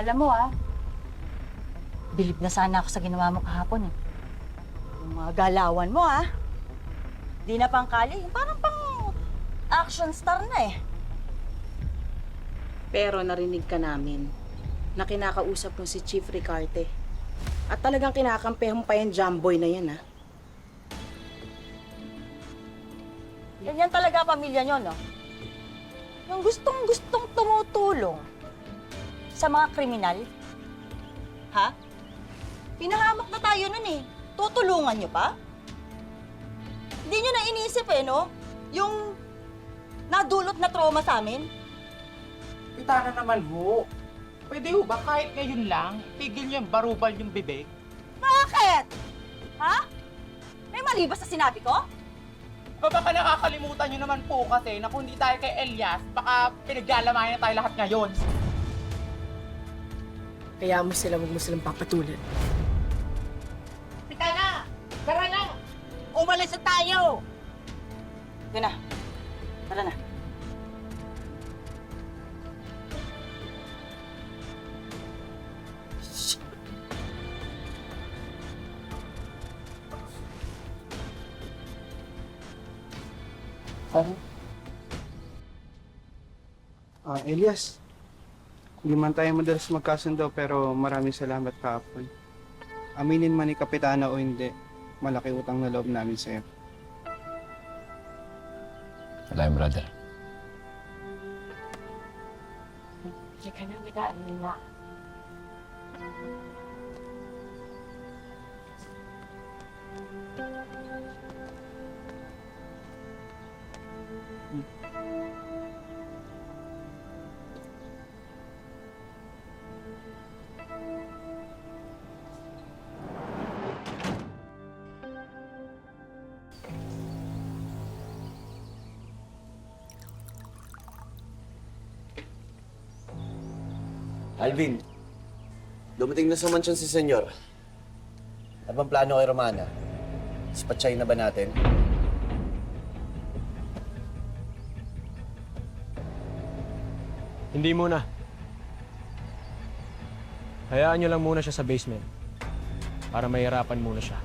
Alam mo bilib na sana ako sa ginawa mo kahapon eh. Yung mga galawan mo di na pangkali, parang pang action star na eh. Pero narinig ka namin na kinakausap mo si Chief Ricarte. At talagang kinakampihan mo pa yung Jumboy na yan, Ganyan talaga pamilya nyo, no? Yung gustong-gustong tumutulong sa mga kriminal. Ha? Pinahamak na tayo nun eh. Tutulungan nyo pa? Hindi nyo na inisip no? Yung nadulot na trauma sa amin. Pitana naman ho. Pwede ho ba kahit ngayon lang, tigil niyo yung barubal yung bibig? Bakit? Ha? May mali ba sa sinabi ko? Baka nakakalimutan niyo naman po kasi na kung hindi tayo kay Elias, baka pinaglalamayan na tayo lahat ngayon. Kaya mo sila, huwag mo silang papatulan. Teka na! Tara na! Umalis na tayo! Yun na. Tara na. Elias, hindi man tayo madalas magkasundo pero maraming salamat kahapon. Aminin man ni Kapitana o hindi, malaki utang na loob namin sa'yo. Wala yung brother. Teka na, bitaan nila. Alvin, dumating na sa mansyon si Senyor. Ano bang plano kay Romana? Dispatchay na ba natin? Hindi muna. Hayaan nyo lang muna siya sa basement. Para mahirapan muna siya.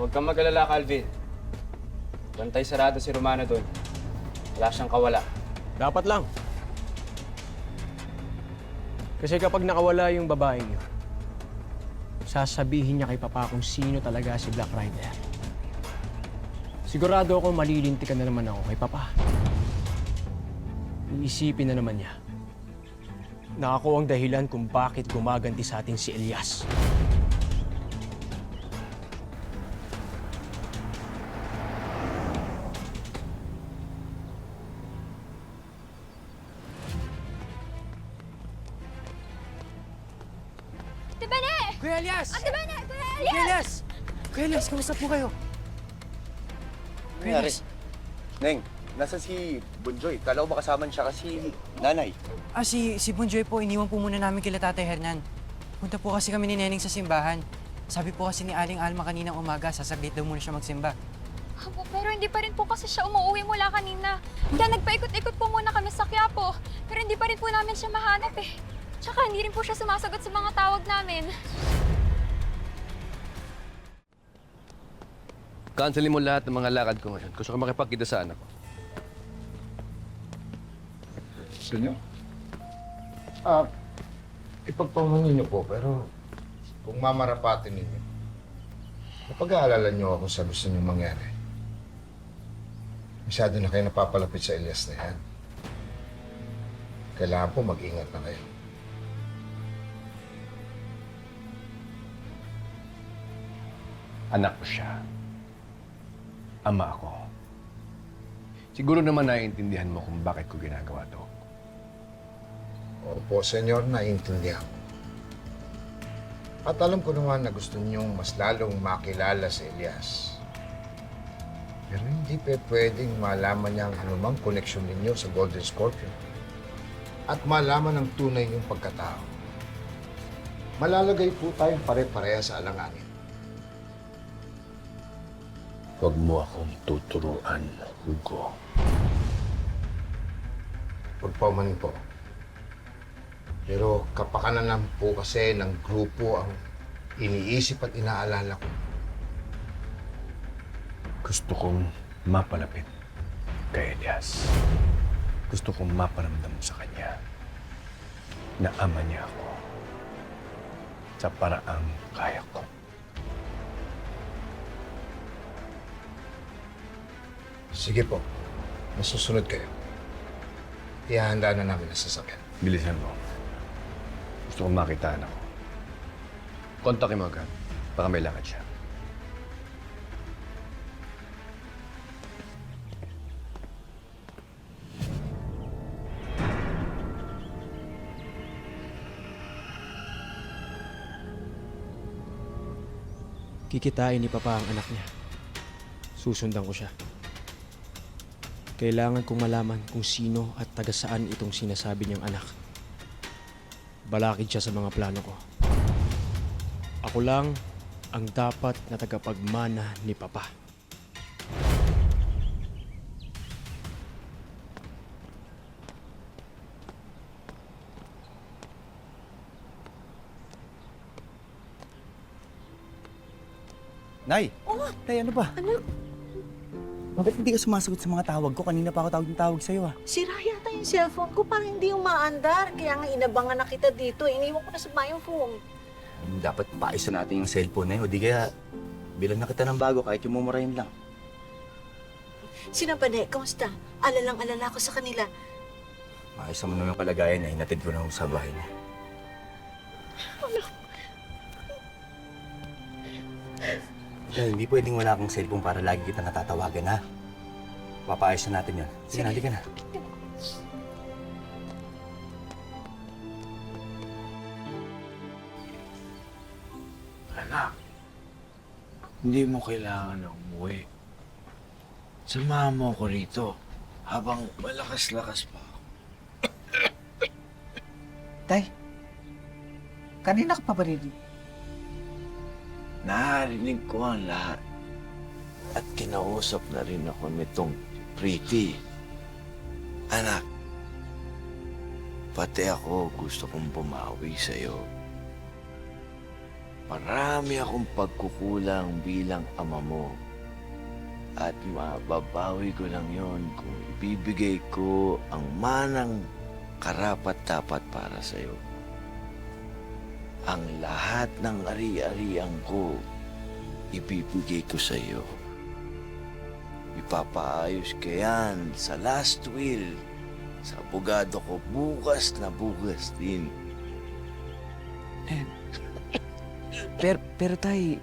Huwag kang mag-alala, Calvin. Bantay sarado si Romana doon. Wala siyang kawala. Dapat lang. Kasi kapag nakawala yung babaeng yun, sasabihin niya kay Papa kung sino talaga si Black Rider. Sigurado ako malilintikan na naman ako kay Papa. Iisipin na naman niya na ako ang dahilan kung bakit gumaganti sa atin si Elias. Kuya Elias! Ate Bene! Kuya Kuya Elias! Elias! Kuya Elias, kamusta po kayo? Kuya Elias. Neng, nasa si Bunjoy? Kala ko ba kasama siya kasi nanay? Si Bonjoy po, iniwan po muna namin kila Tatay Hernan. Punta po kasi kami ni Neneng sa simbahan. Sabi po kasi ni Aling Alma kaninang umaga, sasaglit daw muna siya magsimba. Pero hindi pa rin po kasi siya umuwi mula kanina. Kaya nagpaikot-ikot po muna kami sa Quiapo. Pero hindi pa rin po namin siya mahanap eh. Tsaka hindi rin po siya sumasagot sa mga tawag namin. Cancelin mo lahat ng mga lakad ko ngayon. Gusto ko makipagkita sa anak ko. Senyor? Ipagpamunin niyo po, pero kung mamarapatin ninyo, napag-aalala niyo ako sa gusto niyo mangyari. Masyado na kayo napapalapit sa Elias na yan. Kailangan po mag-ingat na kayo. Anak ko siya. Ama ako. Siguro naman naiintindihan mo kung bakit ko ginagawa to. Opo, Senyor, naiintindihan ko. At alam ko naman na gusto niyong mas lalong makilala si Elias. Pero hindi pwedeng malaman niya ang anumang koneksyon ninyo sa Golden Scorpion. At malaman ang tunay niyong pagkatao. Malalagay po tayong pare-pareha sa alanganin. Huwag mo akong tuturuan, Hugo. Huwag pa umanin po. Pero kapakanan lang po kasi ng grupo ang iniisip at inaalala ko. Gusto kong mapalapit kay Elias. Gusto kong maparamdam sa kanya na ama niya ako sa paraang kaya ko. Sige po, masusunod kayo. Ihahanda na namin ang sasakyan. Bilisan mo. Gusto kong makitaan ako. Kontakin mo agad. Baka may lakad siya. Kikitain ni Papa ang anak niya. Susundan ko siya. Kailangan kong malaman kung sino at taga saan itong sinasabi niyang anak. Balakid siya sa mga plano ko. Ako lang ang dapat na tagapagmana ni Papa. Nay! Nay, ano ba? Anak, Bakit hindi ka sumasagot sa mga tawag ko? Kanina pa ako tawag sa'yo ah. sira yata yung cellphone ko. Parang hindi umaandar. Kaya nga inabangan na kita dito. Iniwan ko na sa bayong phone. Dapat paayos na natin yung cellphone na yun. O di kaya, bilang na kita ng bago kahit yung mumurahin lang. Sinapane, kamusta? Alalang-alala ko sa kanila. Maayos naman yung kalagayan niya. Hinatid ko na sa bahay niya. Dahil hindi pwedeng wala kang cellphone para lagi kita natatawagan, ha? Papaayos na natin yun. Sige na, halika na. Anak, hindi mo kailangan na umuwi. Samahan mo ako rito habang malakas-lakas pa ako. Tay, kanina ka pa ba rin? Narinig ko ang lahat. At kinausap na rin ako nitong Pretty. Anak, pati ako gusto kong bumawi sa'yo. Marami akong pagkukulang bilang ama mo. At mababawi ko lang yon kung ibibigay ko ang manang karapat-dapat para sa'yo. Ang lahat ng ari-arian ko, ibibigay ko sa iyo. Ipapaayos ko yan sa last will sa abogado ko bukas na bukas din. Pero tay,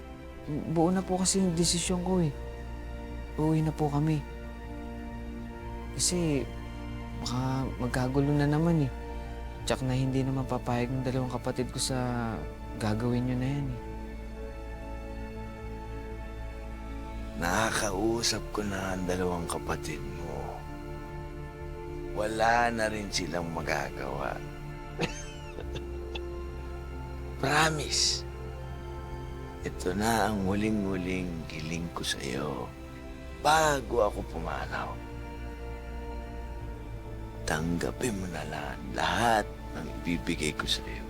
buo na po kasi yung desisyon ko eh. Uuwi na po kami. Kasi baka magkagulo na naman eh. Tsak na hindi naman papayag ng dalawang kapatid ko sa gagawin nyo na yan eh. Nakakausap ko na ang dalawang kapatid mo. Wala na rin silang magagawa. Promise. Ito na ang huling-huling giling ko sa iyo bago ako pumanaw. Tanggapin mo na lang lahat ng ibibigay ko sa iyo.